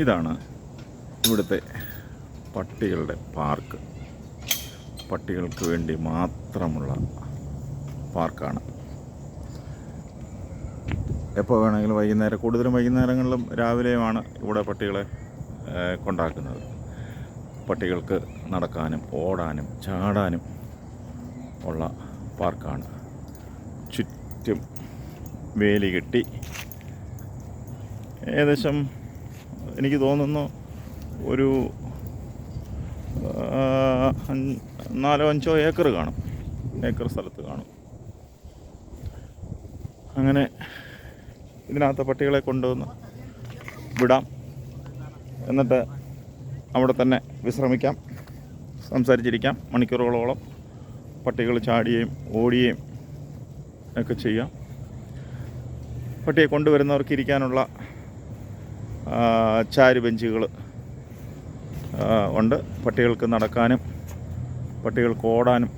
ഇതാണ് ഇവിടുത്തെ പട്ടികളുടെ പാർക്ക്. പട്ടികൾക്ക് വേണ്ടി മാത്രമുള്ള പാർക്കാണ്. എപ്പോൾ വേണമെങ്കിലും വൈകുന്നേരം, കൂടുതലും വൈകുന്നേരങ്ങളിലും രാവിലെയുമാണ് ഇവിടെ പട്ടികളെ കൊണ്ടാക്കുന്നത്. പട്ടികൾക്ക് നടക്കാനും ഓടാനും ചാടാനും ഉള്ള പാർക്കാണ്. ചുറ്റും വേലി കെട്ടി ഏകദേശം എനിക്ക് തോന്നുന്നു ഒരു 4-5 ഏക്കർ കാണും. ഏക്കർ സ്ഥലത്ത് കാണും. അങ്ങനെ ഇതിനകത്ത് പട്ടികളെ കൊണ്ടുവന്ന് വിടാം. എന്നിട്ട് അവിടെ തന്നെ വിശ്രമിക്കാം, സംസാരിച്ചിരിക്കാം. മണിക്കൂറുകളോളം പട്ടികൾ ചാടുകയും ഓടുകയും ഒക്കെ ചെയ്യാം. പട്ടിയെ കൊണ്ടുവരുന്നവർക്ക് ഇരിക്കാനുള്ള ചാരു ബെഞ്ചുകൾ ഉണ്ട്. പട്ടികൾക്ക് നടക്കാനും പട്ടികൾക്ക് ഓടാനും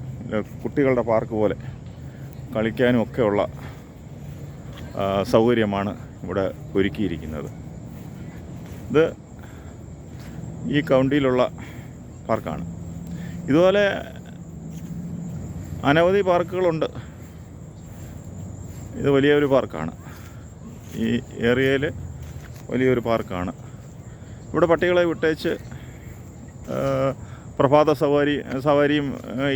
കുട്ടികളുടെ പാർക്ക് പോലെ കളിക്കാനും ഒക്കെയുള്ള സൗകര്യമാണ് ഇവിടെ ഒരുക്കിയിരിക്കുന്നത്. ഇത് ഈ കൗണ്ടിയിലുള്ള പാർക്കാണ്. ഇതുപോലെ അനവധി പാർക്കുകളുണ്ട്. ഇത് വലിയൊരു പാർക്കാണ്. ഈ ഏരിയയിൽ വലിയൊരു പാർക്കാണ്. ഇവിടെ പട്ടികളെ വിട്ടേച്ച് പ്രഭാത സവാരിയും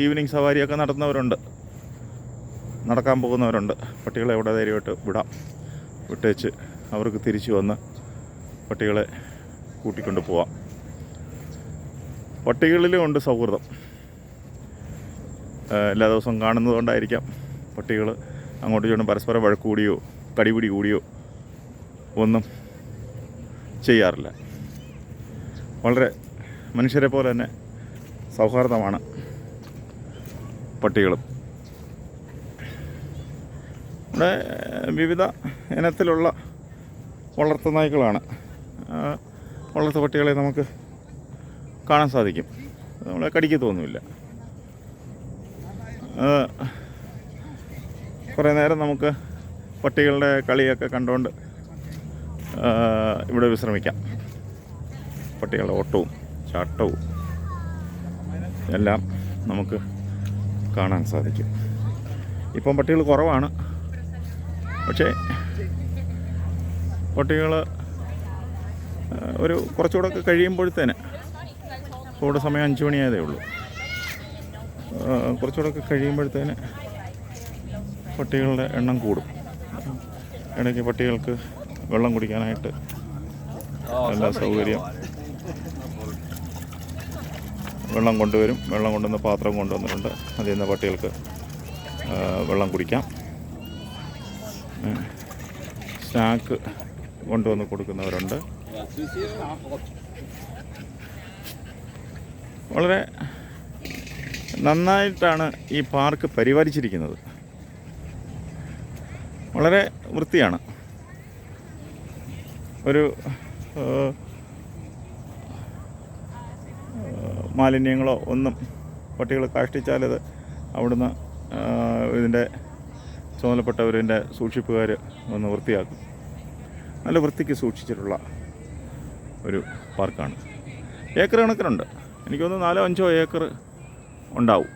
ഈവനിങ് സവാരിയൊക്കെ നടത്തുന്നവരുണ്ട്, നടക്കാൻ പോകുന്നവരുണ്ട്. പട്ടികളെ ഇവിടെ ധൈര്യമായിട്ട് വിടാം. വിട്ടേച്ച് അവർക്ക് തിരിച്ചു വന്ന് പട്ടികളെ കൂട്ടിക്കൊണ്ട് പോവാം. പട്ടികളിലും ഉണ്ട് സൗഹൃദം. എല്ലാ ദിവസവും കാണുന്നതുകൊണ്ടായിരിക്കാം പട്ടികൾ അങ്ങോട്ടും ഇങ്ങോട്ടും പരസ്പരം വഴക്ക് കൂടിയോ കടിപിടി കൂടിയോ ഒന്നും ചെയ്യാറില്ല. വളരെ മനുഷ്യരെ പോലെ തന്നെ സൗഹാർദ്ദമാണ് പട്ടികളും. ഇവിടെ വിവിധ ഇനത്തിലുള്ള വളർത്തു നായ്ക്കളാണ്. വളർത്തു പട്ടികളെ നമുക്ക് കാണാൻ സാധിക്കും. നമ്മളെ കടിക്കത്തൊന്നുമില്ല. കുറേ നേരം നമുക്ക് പട്ടികളുടെ കളിയൊക്കെ കണ്ടുകൊണ്ട് ഇവിടെ വിശ്രമിക്കാം. പട്ടികളുടെ ഓട്ടവും ചാട്ടവും എല്ലാം നമുക്ക് കാണാൻ സാധിക്കും. ഇപ്പം പട്ടികൾ കുറവാണ്. പക്ഷേ പട്ടികൾ ഒരു കുറച്ചുകൂടെ കഴിയുമ്പോഴത്തേന്, ഇവിടെ സമയം 5 മണിയായതേ ഉള്ളൂ, കുറച്ചുകൂടെ കഴിയുമ്പോഴത്തേന് പട്ടികളുടെ എണ്ണം കൂടും. ഇടയ്ക്ക് പട്ടികൾക്ക് വെള്ളം കുടിക്കാനായിട്ട് എല്ലാ സൗകര്യം, വെള്ളം കൊണ്ടുവരും. വെള്ളം കൊണ്ടുവന്ന പാത്രം കൊണ്ടുവന്നിട്ടുണ്ട്. അതിൽ നിന്ന് പട്ടികൾക്ക് വെള്ളം കുടിക്കാം. സ്നാക്ക് കൊണ്ടുവന്ന് കൊടുക്കുന്നവരുണ്ട്. വളരെ നന്നായിട്ടാണ് ഈ പാർക്ക് പരിപാലിച്ചിരിക്കുന്നത്. വളരെ വൃത്തിയാണ്. ഒരു മാലിന്യങ്ങളോ ഒന്നും പട്ടികൾ കാഷ്ടിച്ചാലത് അവിടുന്ന് ഇതിൻ്റെ ചുമതലപ്പെട്ടവരിൻ്റെ സൂക്ഷിപ്പുകാർ ഒന്ന് വൃത്തിയാക്കും. നല്ല വൃത്തിക്ക് സൂക്ഷിച്ചിട്ടുള്ള ഒരു പാർക്കാണ്. ഏക്കർ കണക്കിനുണ്ട്. എനിക്ക് തോന്നുന്നു 4-5 ഏക്കർ ഉണ്ടാവും.